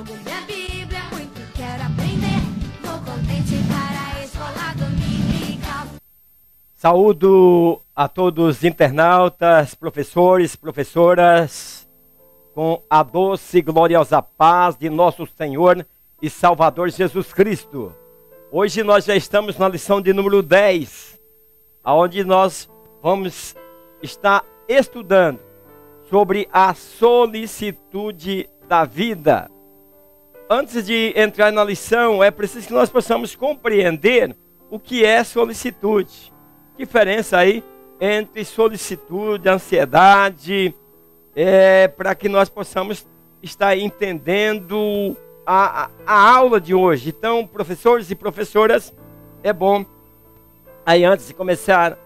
Jogo minha Bíblia, muito quero aprender. Vou contente para a escola dominical. Saúdo a todos os internautas, professores, professoras, com a doce e gloriosa paz de nosso Senhor e Salvador Jesus Cristo. Hoje nós já estamos na lição de número 10, onde nós vamos estar estudando sobre a solicitude da vida. Antes de entrar na lição, é preciso que nós possamos compreender o que é solicitude. Diferença aí entre solicitude, ansiedade, para que nós possamos estar entendendo a aula de hoje. Então, professores e professoras, é bom aí antes de começar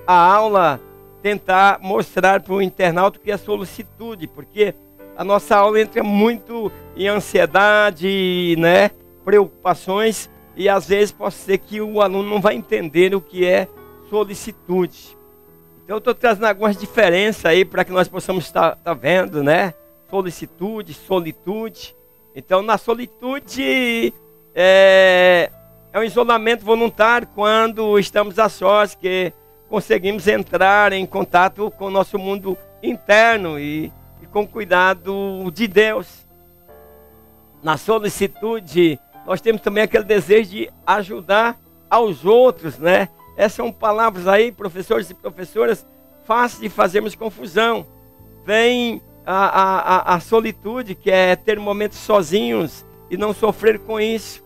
a aula tentar mostrar para o internauta o que é solicitude, porque a nossa aula entra muito em ansiedade, né, preocupações, e às vezes pode ser que o aluno não vai entender o que é solicitude. Então eu estou trazendo algumas diferenças aí para que nós possamos estar vendo, né? Solicitude, solitude. Então na solitude é um isolamento voluntário quando estamos a sós, que conseguimos entrar em contato com o nosso mundo interno e com o cuidado de Deus. Na solicitude nós temos também aquele desejo de ajudar aos outros, né? Essas são palavras aí, professores e professoras, fáceis de fazermos confusão. Vem a solitude, que é ter momentos sozinhos e não sofrer com isso.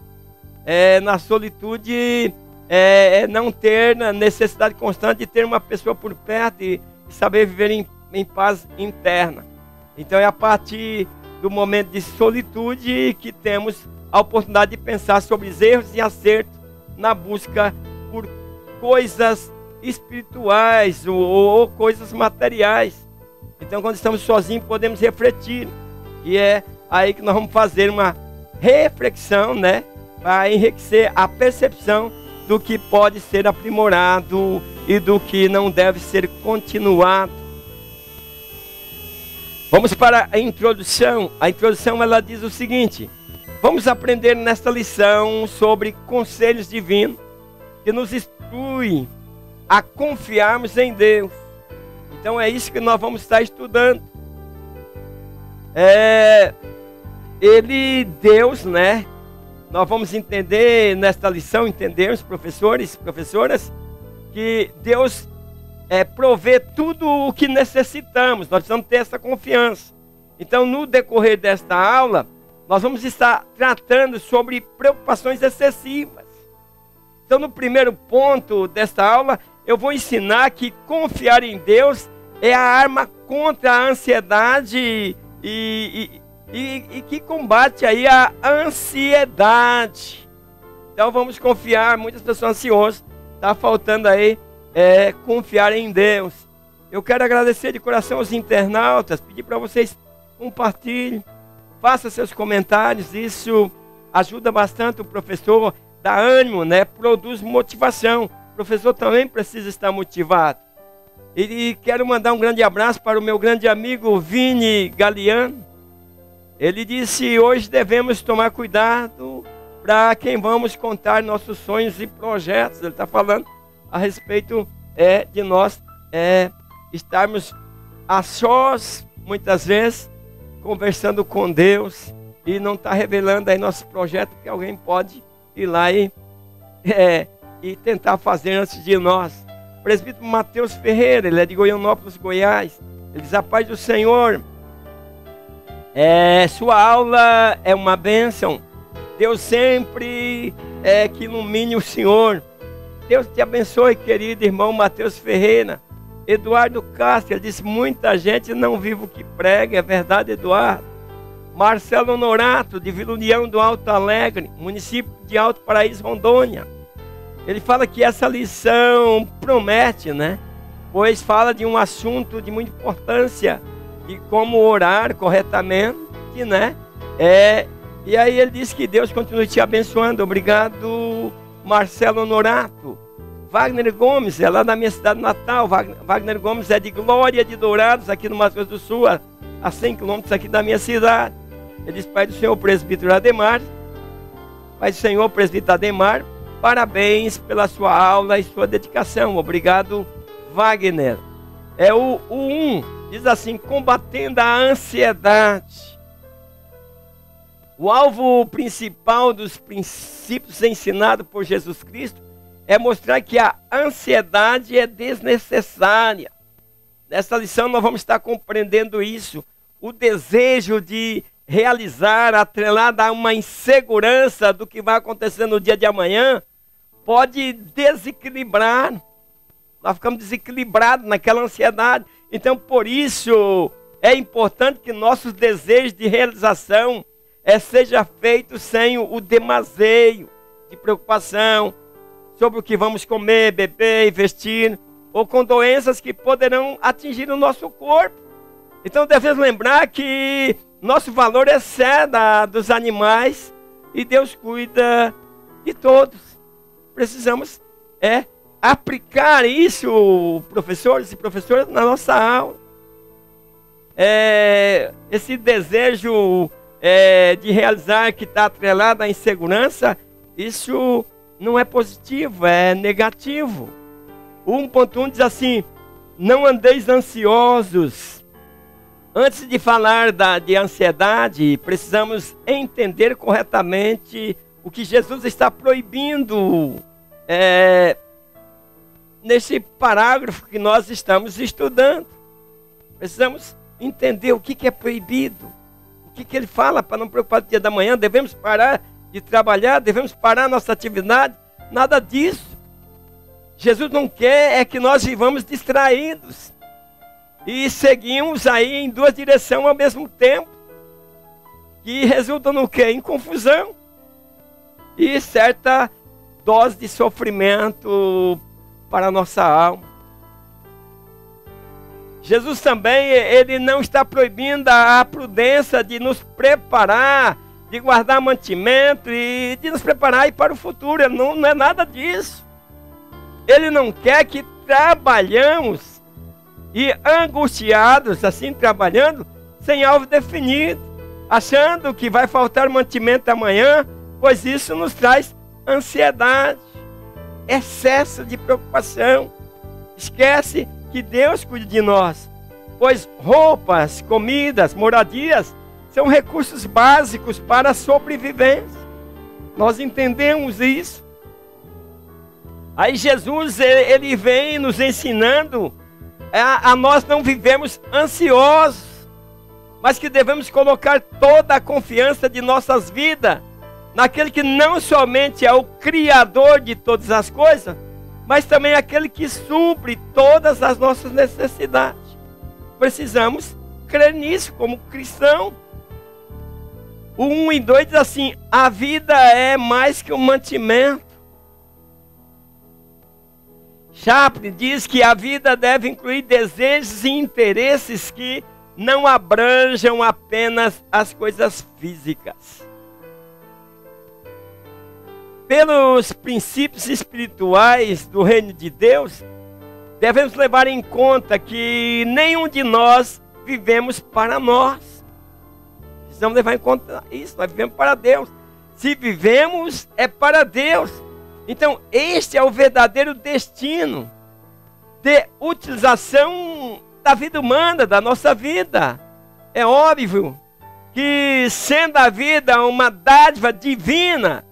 Na solitude é não ter a necessidade constante de ter uma pessoa por perto e saber viver em paz interna. Então é a partir do momento de solitude que temos a oportunidade de pensar sobre os erros e acertos na busca por coisas espirituais ou coisas materiais. Então quando estamos sozinhos podemos refletir, e é aí que nós vamos fazer uma reflexão, né, para enriquecer a percepção do que pode ser aprimorado e do que não deve ser continuado. Vamos para a introdução. A introdução ela diz o seguinte: vamos aprender nesta lição sobre conselhos divinos que nos instrui a confiarmos em Deus. Então é isso que nós vamos estar estudando. Deus, né? Nós vamos entender nesta lição, entendemos, professores, professoras, que Deus provê tudo o que necessitamos. Nós precisamos ter essa confiança. Então, no decorrer desta aula, nós vamos estar tratando sobre preocupações excessivas. Então, no primeiro ponto desta aula, eu vou ensinar que confiar em Deus é a arma contra a ansiedade e que combate aí a ansiedade. Então vamos confiar. Muitas pessoas ansiosas, está faltando aí confiar em Deus. Eu quero agradecer de coração aos internautas, pedir para vocês compartilhem, façam seus comentários, isso ajuda bastante o professor, dá ânimo, né? Produz motivação. O professor também precisa estar motivado. E quero mandar um grande abraço para o meu grande amigo Vini Galiano. Ele disse: hoje devemos tomar cuidado para quem vamos contar nossos sonhos e projetos. Ele está falando a respeito de nós estarmos a sós, muitas vezes, conversando com Deus e não está revelando aí nosso projeto, que alguém pode ir lá e tentar fazer antes de nós. O presbítero Mateus Ferreira, ele é de Goianópolis, Goiás. Ele diz: a paz do Senhor. Sua aula é uma bênção. Deus sempre que ilumine o Senhor. Deus te abençoe, querido irmão Mateus Ferreira. Eduardo Castro, ele disse: muita gente não vive o que prega. É verdade, Eduardo. Marcelo Honorato, de Vila União do Alto Alegre, município de Alto Paraíso, Rondônia. Ele fala que essa lição promete, né? Pois fala de um assunto de muita importância, de como orar corretamente, né? E aí ele diz que Deus continue te abençoando. Obrigado, Marcelo Honorato. Wagner Gomes, é lá da minha cidade natal. Wagner Gomes é de Glória de Dourados, aqui no Mato Grosso do Sul, a 100 quilômetros aqui da minha cidade. Ele diz: Pai do Senhor presbítero Ademar, Pai do Senhor presbítero Ademar, parabéns pela sua aula e sua dedicação. Obrigado, Wagner. É o 1, diz assim: combatendo a ansiedade. O alvo principal dos princípios ensinados por Jesus Cristo é mostrar que a ansiedade é desnecessária. Nessa lição nós vamos estar compreendendo isso. O desejo de realizar, atrelado a uma insegurança do que vai acontecer no dia de amanhã, pode desequilibrar. Nós ficamos desequilibrados naquela ansiedade. Então, por isso, é importante que nossos desejos de realização seja feito sem o demaseio de preocupação sobre o que vamos comer, beber e vestir, ou com doenças que poderão atingir o nosso corpo. Então devemos lembrar que nosso valor excede dos animais e Deus cuida de todos. Precisamos aplicar isso, professores e professoras, na nossa aula. Esse desejo de realizar que está atrelado à insegurança, isso não é positivo, é negativo. O 1.1 diz assim: não andeis ansiosos. Antes de falar de ansiedade, precisamos entender corretamente o que Jesus está proibindo nesse parágrafo que nós estamos estudando. Precisamos entender o que é proibido. O que ele fala para não preocupar no dia da manhã? Devemos parar de trabalhar? Devemos parar nossa atividade? Nada disso. Jesus não quer que nós vivamos distraídos e seguimos aí em duas direções ao mesmo tempo, que resulta no quê? Em confusão e certa dose de sofrimento para a nossa alma. Jesus também, ele não está proibindo a prudência de nos preparar, de guardar mantimento e de nos preparar aí para o futuro. Não é nada disso. Ele não quer que trabalhamos e angustiados, assim trabalhando, sem alvo definido, achando que vai faltar mantimento amanhã, pois isso nos traz ansiedade, excesso de preocupação. Esquece que Deus cuide de nós, pois roupas, comidas, moradias são recursos básicos para a sobrevivência. Nós entendemos isso. Aí Jesus, ele vem nos ensinando a nós não vivemos ansiosos, mas que devemos colocar toda a confiança de nossas vidas naquele que não somente é o Criador de todas as coisas, mas também aquele que supre todas as nossas necessidades. Precisamos crer nisso como cristão. O 1 e 2 diz assim: a vida é mais que um mantimento. Chaplin diz que a vida deve incluir desejos e interesses que não abranjam apenas as coisas físicas. Pelos princípios espirituais do reino de Deus, devemos levar em conta que nenhum de nós vivemos para nós. Precisamos levar em conta isso, nós vivemos para Deus. Se vivemos, é para Deus. Então, este é o verdadeiro destino de utilização da vida humana, da nossa vida. É óbvio que, sendo a vida uma dádiva divina,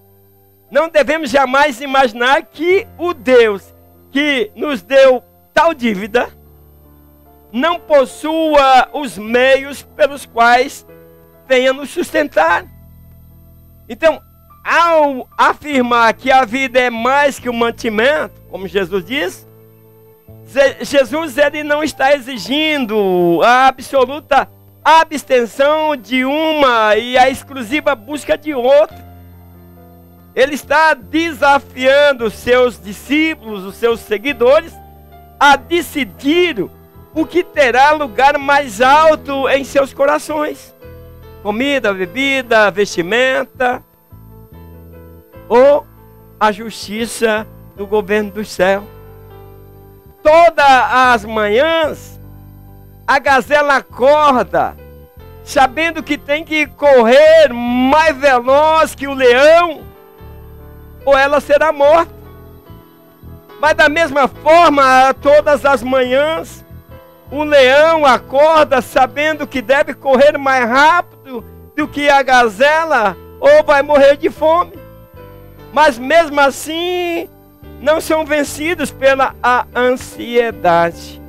não devemos jamais imaginar que o Deus que nos deu tal dívida não possua os meios pelos quais venha nos sustentar. Então, ao afirmar que a vida é mais que um mantimento, como Jesus diz, Jesus ele não está exigindo a absoluta abstenção de uma e a exclusiva busca de outra. Ele está desafiando os seus discípulos, os seus seguidores, a decidir o que terá lugar mais alto em seus corações: comida, bebida, vestimenta, ou a justiça do governo do céu. Todas as manhãs, a gazela acorda sabendo que tem que correr mais veloz que o leão, ou ela será morta. Mas da mesma forma, todas as manhãs, o leão acorda sabendo que deve correr mais rápido do que a gazela, ou vai morrer de fome. Mas mesmo assim, não são vencidos pela ansiedade.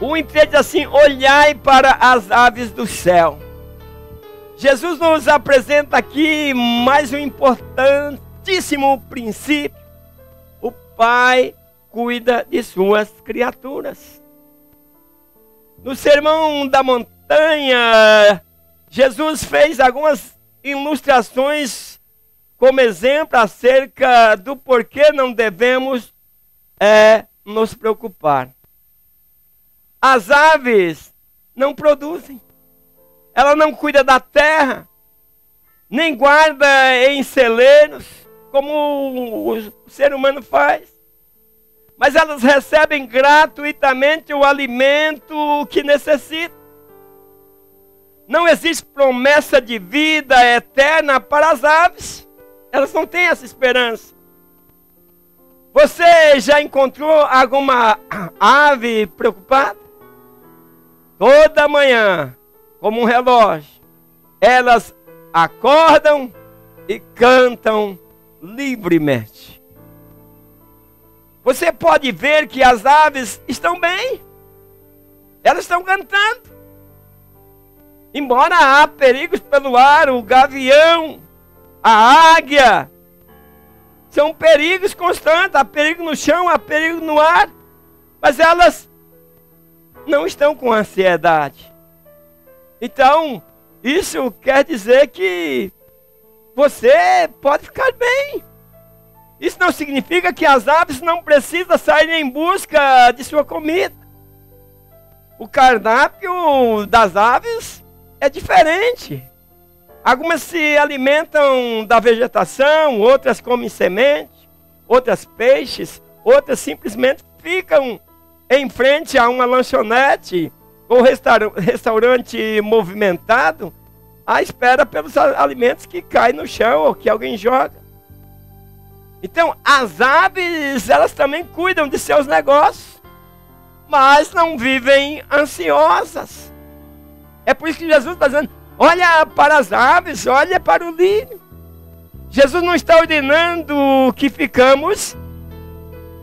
O entende assim: olhai para as aves do céu. Jesus nos apresenta aqui mais um importantíssimo princípio. O Pai cuida de suas criaturas. No Sermão da Montanha, Jesus fez algumas ilustrações como exemplo acerca do porquê não devemos nos preocupar. As aves não produzem, ela não cuida da terra, nem guarda em celeiros, como o ser humano faz. Mas elas recebem gratuitamente o alimento que necessitam. Não existe promessa de vida eterna para as aves. Elas não têm essa esperança. Você já encontrou alguma ave preocupada? Toda manhã, como um relógio, elas acordam e cantam livremente. Você pode ver que as aves estão bem. Elas estão cantando. Embora há perigos pelo ar, o gavião, a águia, são perigos constantes. Há perigo no chão, há perigo no ar. Mas elas não estão com ansiedade. Então, isso quer dizer que você pode ficar bem. Isso não significa que as aves não precisam sair em busca de sua comida. O cardápio das aves é diferente. Algumas se alimentam da vegetação, outras comem semente, outras peixes, outras simplesmente ficam em frente a uma lanchonete ou restaurante movimentado à espera pelos alimentos que caem no chão ou que alguém joga. Então, as aves, elas também cuidam de seus negócios, mas não vivem ansiosas. É por isso que Jesus está dizendo: olha para as aves, olha para o lírio. Jesus não está ordenando que ficamos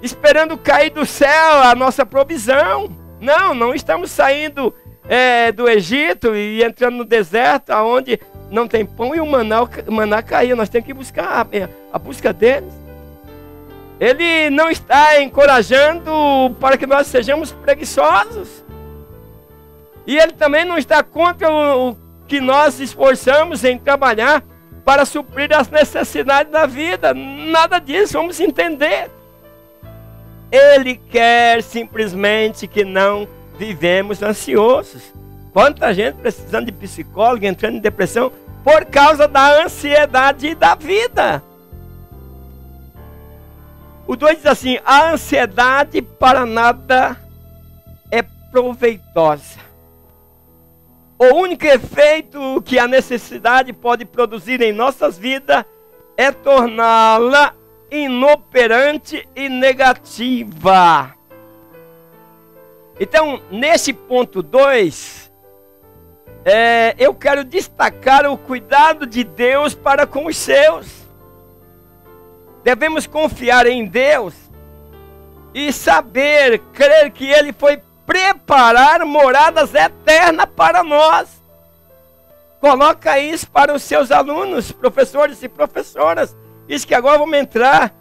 esperando cair do céu a nossa provisão. Não estamos saindo do Egito e entrando no deserto, onde não tem pão e o maná caiu. Nós temos que buscar a busca deles. Ele não está encorajando para que nós sejamos preguiçosos. E ele também não está contra o que nós esforçamos em trabalhar para suprir as necessidades da vida. Nada disso, vamos entender. Ele quer simplesmente que não vivemos ansiosos. Quanta gente precisando de psicólogo, entrando em depressão por causa da ansiedade da vida. O 2 diz assim: a ansiedade para nada é proveitosa. O único efeito que a necessidade pode produzir em nossas vidas é torná-la inoperante e negativa. Então, nesse ponto 2, eu quero destacar o cuidado de Deus para com os seus. Devemos confiar em Deus e saber, crer que Ele foi preparar moradas eternas para nós. Coloca isso para os seus alunos, professores e professoras. Isso que agora vamos entrar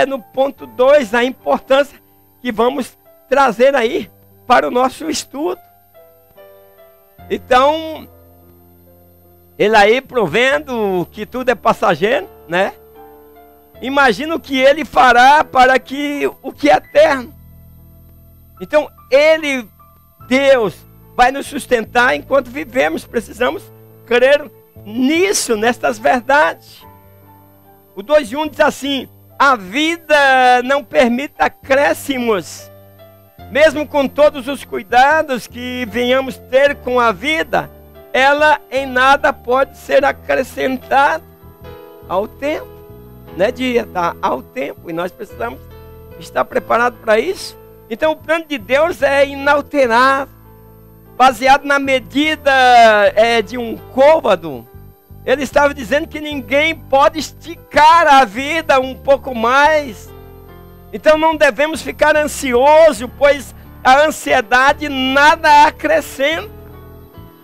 no ponto 2, a importância que vamos trazer aí para o nosso estudo. Então, ele aí provendo que tudo é passageiro, né? Imagina o que ele fará para que o que é eterno. Então, Deus, vai nos sustentar enquanto vivemos. Precisamos crer nisso, nestas verdades. O 2:1 diz assim: a vida não permite acréscimos mesmo com todos os cuidados que venhamos ter com a vida, ela em nada pode ser acrescentada ao tempo. Não é dia, tá? Ao tempo. E nós precisamos estar preparados para isso. Então o plano de Deus é inalterável, baseado na medida de um côvado. Ele estava dizendo que ninguém pode esticar a vida um pouco mais. Então não devemos ficar ansiosos, pois a ansiedade nada acrescenta.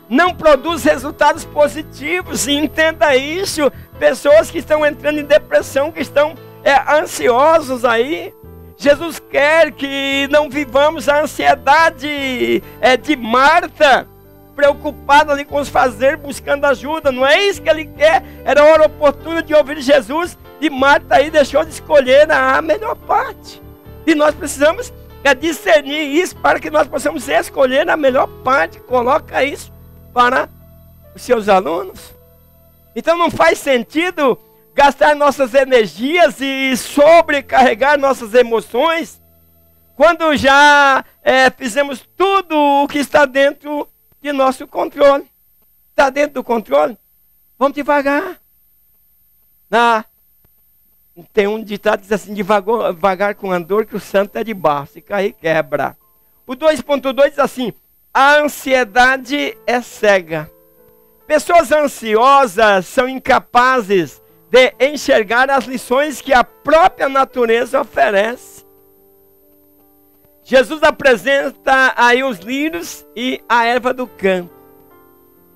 Não produz resultados positivos. E entenda isso. Pessoas que estão entrando em depressão, que estão ansiosos aí. Jesus quer que não vivamos a ansiedade de Marta, preocupada ali com os fazeres, buscando ajuda. Não é isso que ele quer. Era a hora oportuna de ouvir Jesus. E Marta aí deixou de escolher a melhor parte. E nós precisamos discernir isso para que nós possamos escolher a melhor parte. Coloca isso para os seus alunos. Então não faz sentido gastar nossas energias e sobrecarregar nossas emoções quando já fizemos tudo o que está dentro de nosso controle. Está dentro do controle? Vamos devagar. Tem um ditado que diz assim: devagar com andor que o santo é de barro, se cair quebra. O 2.2 diz assim: a ansiedade é cega. Pessoas ansiosas são incapazes de enxergar as lições que a própria natureza oferece. Jesus apresenta aí os lírios e a erva do campo,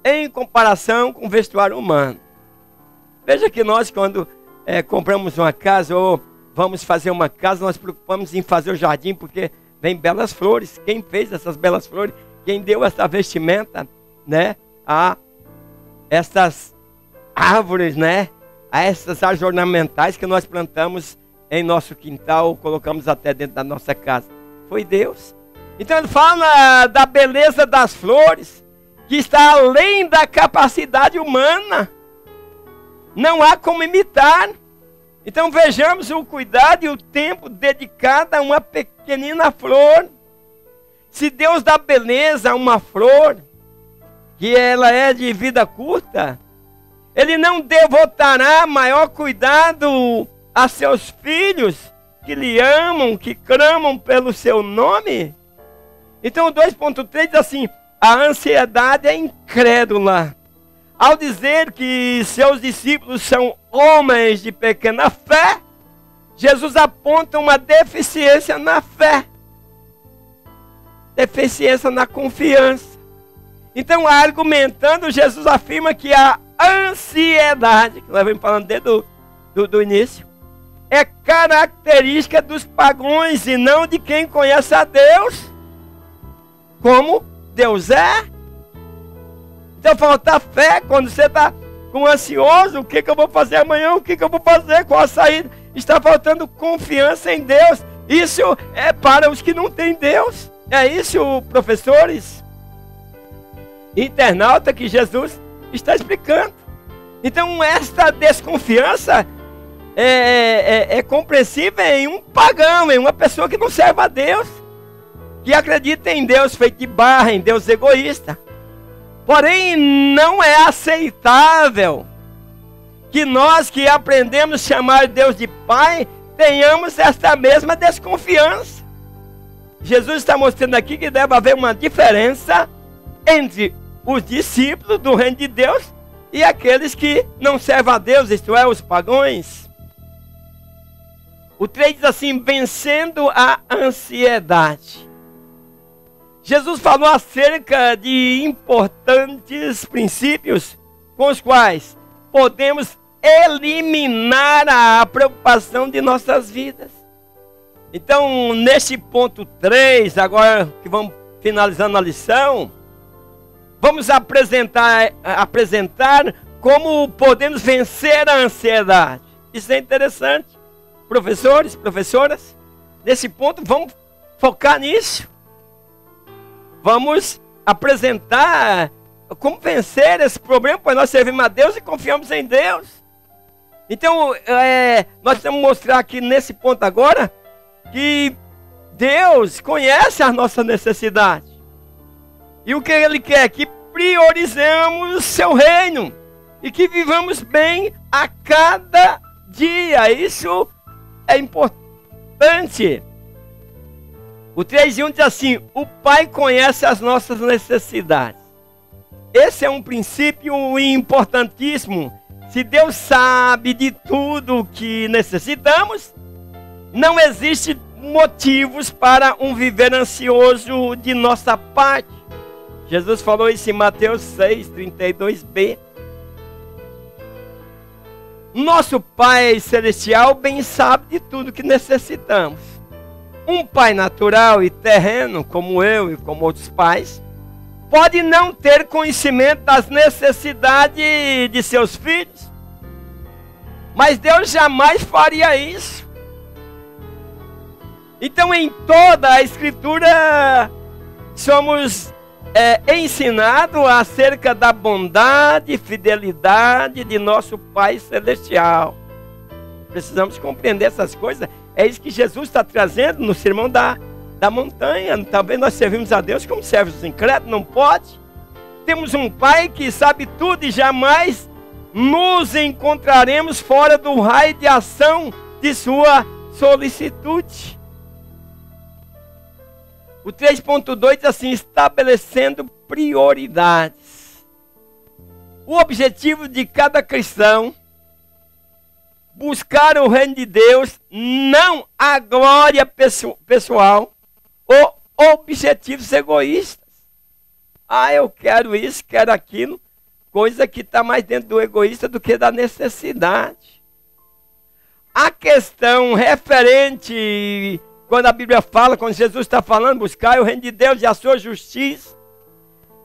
em comparação com o vestuário humano. Veja que nós, quando compramos uma casa ou vamos fazer uma casa, nós preocupamos em fazer o jardim, porque vem belas flores. Quem fez essas belas flores? Quem deu essa vestimenta, né, a essas árvores, né, a essas árvores ornamentais que nós plantamos em nosso quintal, ou colocamos até dentro da nossa casa? Foi Deus. Então ele fala da beleza das flores, que está além da capacidade humana. Não há como imitar. Então vejamos o cuidado e o tempo dedicado a uma pequenina flor. Se Deus dá beleza a uma flor, que ela é de vida curta, Ele não devotará maior cuidado a seus filhos que lhe amam, que clamam pelo seu nome? Então o 2.3 diz assim: a ansiedade é incrédula. Ao dizer que seus discípulos são homens de pequena fé, Jesus aponta uma deficiência na fé, deficiência na confiança. Então, argumentando, Jesus afirma que a ansiedade, que nós vamos falando desde do início, é característica dos pagãos e não de quem conhece a Deus, como Deus é. Então falta fé. Quando você está ansioso, o que eu vou fazer amanhã, o que eu vou fazer, qual a saída? Está faltando confiança em Deus. Isso é para os que não têm Deus. É isso, professores, internauta, que Jesus está explicando. Então esta desconfiança é compreensível em um pagão, em uma pessoa que não serve a Deus, que acredita em Deus feito de barra, em Deus egoísta. Porém, não é aceitável que nós que aprendemos a chamar Deus de Pai, tenhamos esta mesma desconfiança. Jesus está mostrando aqui que deve haver uma diferença entre os discípulos do reino de Deus e aqueles que não servem a Deus, isto é, os pagãos. O 3 diz assim: vencendo a ansiedade. Jesus falou acerca de importantes princípios com os quais podemos eliminar a preocupação de nossas vidas. Então, neste ponto 3, agora que vamos finalizando a lição, vamos apresentar como podemos vencer a ansiedade. Isso é interessante. Professores, professoras, nesse ponto vamos focar nisso. Vamos apresentar como vencer esse problema, pois nós servimos a Deus e confiamos em Deus. Então, nós vamos mostrar aqui nesse ponto agora que Deus conhece as nossas necessidades. E o que Ele quer? Que priorizemos o seu reino. E que vivamos bem a cada dia. Isso é importante. O 3:1 diz assim: o Pai conhece as nossas necessidades. Esse é um princípio importantíssimo. Se Deus sabe de tudo o que necessitamos, não existe motivos para um viver ansioso de nossa parte. Jesus falou isso em Mateus 6:32b. Nosso Pai Celestial bem sabe de tudo que necessitamos. Um pai natural e terreno, como eu e como outros pais, pode não ter conhecimento das necessidades de seus filhos. Mas Deus jamais faria isso. Então, em toda a Escritura, somos ensinados acerca da bondade e fidelidade de nosso Pai Celestial. Precisamos compreender essas coisas. É isso que Jesus está trazendo no sermão da montanha. Talvez nós servimos a Deus como servos incrédulos, não pode. Temos um Pai que sabe tudo e jamais nos encontraremos fora do raio de ação de sua solicitude. O 3.2 diz assim: estabelecendo prioridades. O objetivo de cada cristão, buscar o reino de Deus, não a glória pessoal ou objetivos egoístas. Ah, eu quero isso, quero aquilo. Coisa que está mais dentro do egoísta do que da necessidade. A questão referente, quando a Bíblia fala, quando Jesus está falando, buscar o reino de Deus e a sua justiça,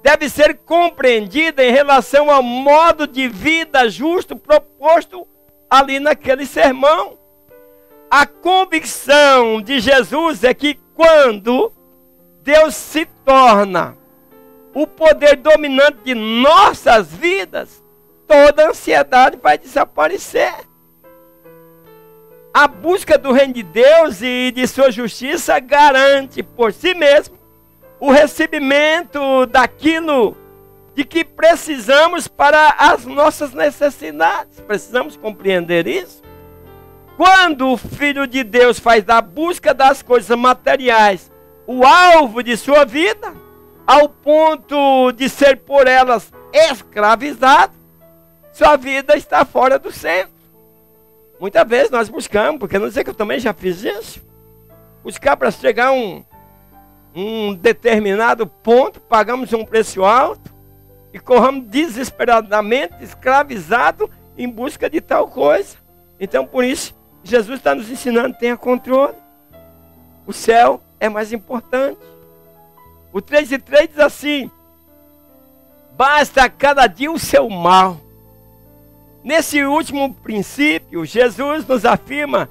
deve ser compreendida em relação ao modo de vida justo proposto ali naquele sermão. A convicção de Jesus é que quando Deus se torna o poder dominante de nossas vidas, toda a ansiedade vai desaparecer. A busca do reino de Deus e de sua justiça garante por si mesmo o recebimento daquilo de que precisamos para as nossas necessidades. Precisamos compreender isso. Quando o Filho de Deus faz da busca das coisas materiais o alvo de sua vida, ao ponto de ser por elas escravizado, sua vida está fora do centro. Muitas vezes nós buscamos, porque não sei que eu também já fiz isso, buscar para chegar a um determinado ponto, pagamos um preço alto e corramos desesperadamente, escravizados em busca de tal coisa. Então, por isso, Jesus está nos ensinando: tenha controle. O céu é mais importante. O 3:3 diz assim: basta cada dia o seu mal. Nesse último princípio, Jesus nos afirma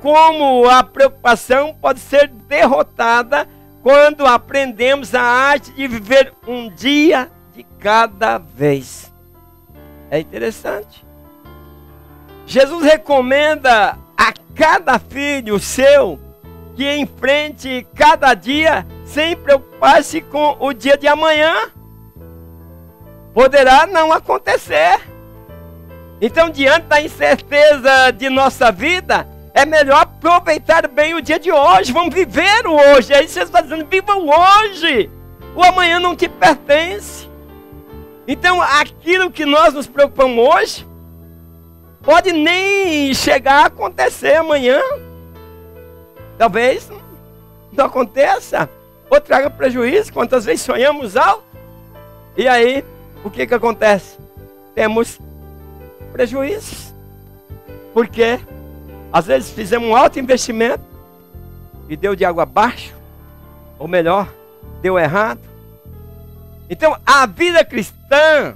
como a preocupação pode ser derrotada quando aprendemos a arte de viver um dia de cada vez. É interessante. Jesus recomenda a cada filho seu que enfrente cada dia sem preocupar-se com o dia de amanhã. Poderá não acontecer. Então, diante da incerteza de nossa vida, é melhor aproveitar bem o dia de hoje. Vamos viver o hoje. É isso que Jesus está dizendo: viva o hoje. O amanhã não te pertence. Então, aquilo que nós nos preocupamos hoje pode nem chegar a acontecer amanhã. Talvez não aconteça, ou traga prejuízo. Quantas vezes sonhamos alto, e aí, o que acontece? Temos prejuízos. Por quê? Às vezes fizemos um alto investimento e deu de água abaixo, ou melhor, deu errado. Então, a vida cristã,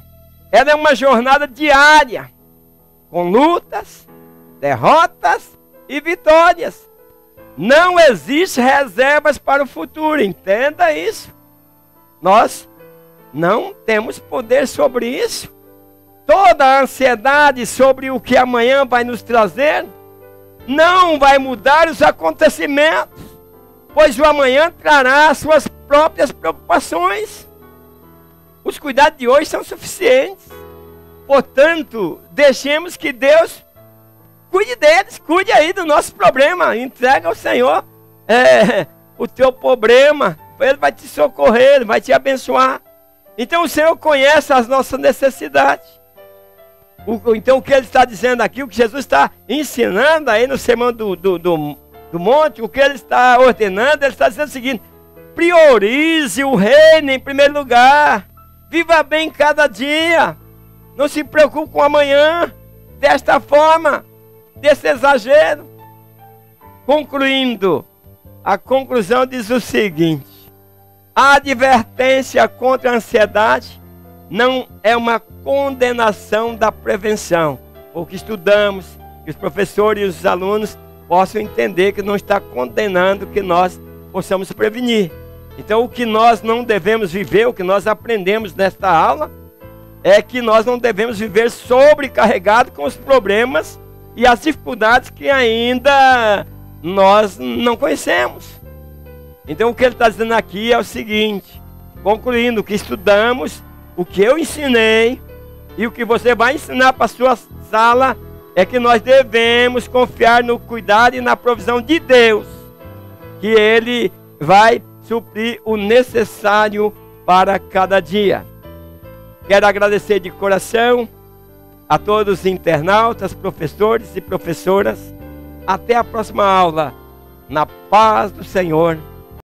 ela é uma jornada diária, com lutas, derrotas e vitórias. Não existe reservas para o futuro, entenda isso. Nós não temos poder sobre isso. Toda a ansiedade sobre o que amanhã vai nos trazer não vai mudar os acontecimentos. pois o amanhã trará as suas próprias preocupações. Os cuidados de hoje são suficientes. Portanto, deixemos que Deus cuide deles, cuide aí do nosso problema. Entrega ao Senhor o teu problema. Ele vai te socorrer, Ele vai te abençoar. Então o Senhor conhece as nossas necessidades. Então o que Ele está dizendo aqui, o que Jesus está ensinando aí no sermão do monte, o que Ele está ordenando, Ele está dizendo o seguinte: priorize o reino em primeiro lugar. Viva bem cada dia. Não se preocupe com amanhã. Desta forma, desse exagero. Concluindo, a conclusão diz o seguinte: a advertência contra a ansiedade não é uma condenação da prevenção. O que estudamos, que os professores e os alunos possam entender que não está condenando que nós possamos prevenir. Então o que nós não devemos viver, o que nós aprendemos nesta aula, é que nós não devemos viver sobrecarregados com os problemas e as dificuldades que ainda nós não conhecemos. Então o que ele está dizendo aqui é o seguinte, concluindo, o que estudamos, o que eu ensinei e o que você vai ensinar para a sua sala, é que nós devemos confiar no cuidado e na provisão de Deus, que Ele vai suprir o necessário para cada dia. Quero agradecer de coração a todos os internautas, professores e professoras. Até a próxima aula. Na paz do Senhor.